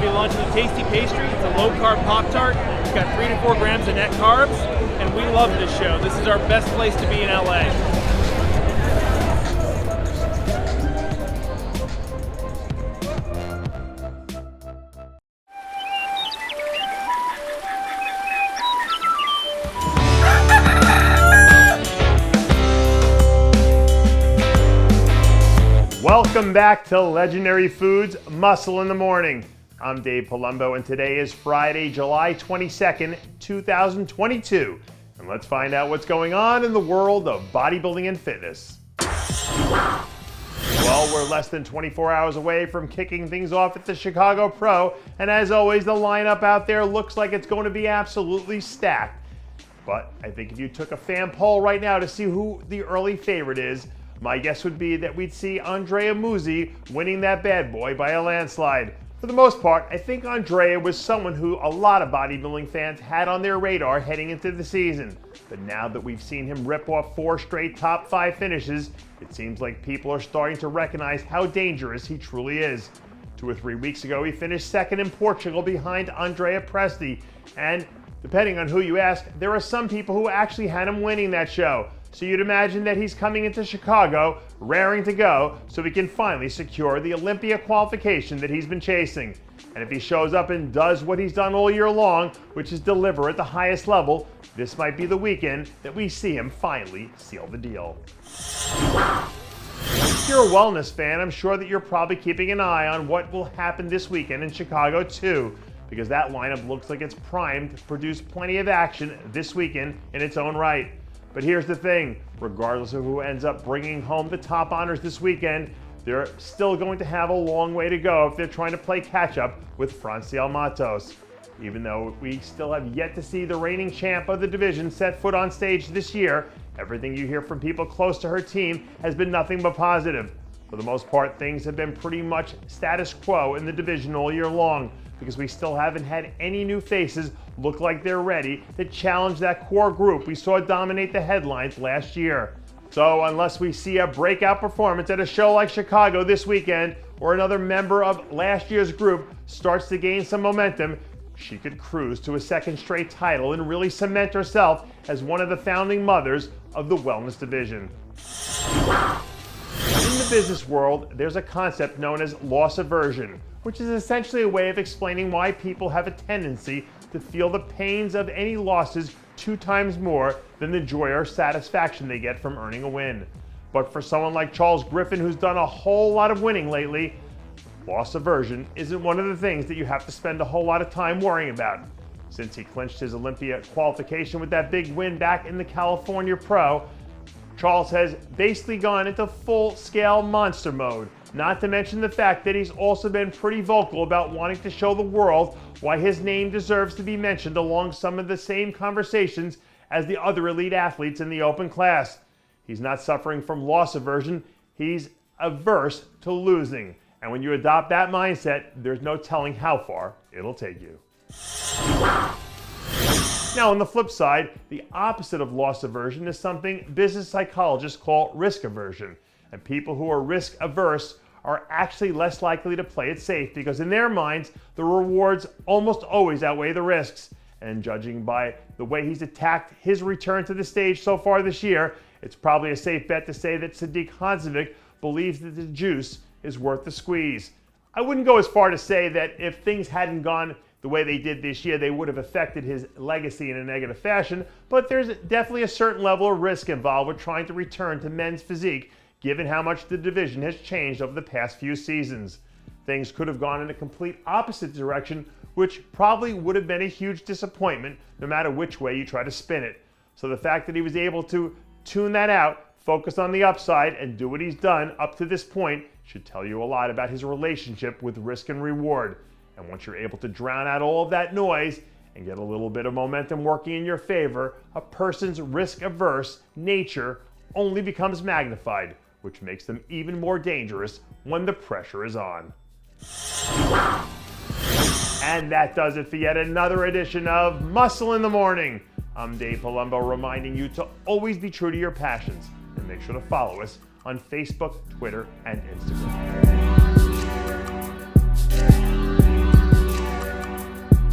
to be launching a tasty pastry. It's a low-carb Pop-Tart. It's got 3 to 4 grams of net carbs, and we love this show. This is our best place to be in LA. Welcome back to Legendary Foods Muscle in the Morning. I'm Dave Palumbo, and today is Friday, July 22nd, 2022. And let's find out what's going on in the world of bodybuilding and fitness. Well, we're less than 24 hours away from kicking things off at the Chicago Pro, and as always, the lineup out there looks like it's going to be absolutely stacked. But I think if you took a fan poll right now to see who the early favorite is, my guess would be that we'd see Andrea Muzi winning that bad boy by a landslide. For the most part, I think Andrea was someone who a lot of bodybuilding fans had on their radar heading into the season. But now that we've seen him rip off 4 straight top 5 finishes, it seems like people are starting to recognize how dangerous he truly is. 2 or 3 weeks ago, he finished second in Portugal behind Andrea Presti. And depending on who you ask, there are some people who actually had him winning that show. So you'd imagine that he's coming into Chicago, raring to go, so he can finally secure the Olympia qualification that he's been chasing. And if he shows up and does what he's done all year long, which is deliver at the highest level, this might be the weekend that we see him finally seal the deal. If you're a wellness fan, I'm sure that you're probably keeping an eye on what will happen this weekend in Chicago too, because that lineup looks like it's primed to produce plenty of action this weekend in its own right. But here's the thing, regardless of who ends up bringing home the top honors this weekend, they're still going to have a long way to go if they're trying to play catch-up with Francielle Mattos. Even though we still have yet to see the reigning champ of the division set foot on stage this year, everything you hear from people close to her team has been nothing but positive. For the most part, things have been pretty much status quo in the division all year long, because we still haven't had any new faces look like they're ready to challenge that core group we saw dominate the headlines last year. So unless we see a breakout performance at a show like Chicago this weekend, or another member of last year's group starts to gain some momentum, she could cruise to a second straight title and really cement herself as one of the founding mothers of the wellness division. In the business world, there's a concept known as loss aversion, which is essentially a way of explaining why people have a tendency to feel the pains of any losses 2 times more than the joy or satisfaction they get from earning a win. But for someone like Charles Griffin, who's done a whole lot of winning lately, loss aversion isn't one of the things that you have to spend a whole lot of time worrying about. Since he clinched his Olympia qualification with that big win back in the California Pro, Charles has basically gone into full-scale monster mode. Not to mention the fact that he's also been pretty vocal about wanting to show the world why his name deserves to be mentioned along some of the same conversations as the other elite athletes in the open class. He's not suffering from loss aversion, he's averse to losing. And when you adopt that mindset, there's no telling how far it'll take you. Now, on the flip side, the opposite of loss aversion is something business psychologists call risk aversion. And people who are risk averse are actually less likely to play it safe because in their minds, the rewards almost always outweigh the risks. And judging by the way he's attacked his return to the stage so far this year, it's probably a safe bet to say that Sadik Hadzovic believes that the juice is worth the squeeze. I wouldn't go as far to say that if things hadn't gone the way they did this year, they would have affected his legacy in a negative fashion, but there's definitely a certain level of risk involved with trying to return to men's physique, given how much the division has changed over the past few seasons. Things could have gone in a complete opposite direction, which probably would have been a huge disappointment no matter which way you try to spin it. So the fact that he was able to tune that out, focus on the upside, and do what he's done up to this point should tell you a lot about his relationship with risk and reward. And once you're able to drown out all of that noise and get a little bit of momentum working in your favor, a person's risk-averse nature only becomes magnified, which makes them even more dangerous when the pressure is on. And that does it for yet another edition of Muscle in the Morning. I'm Dave Palumbo, reminding you to always be true to your passions and make sure to follow us on Facebook, Twitter, and Instagram.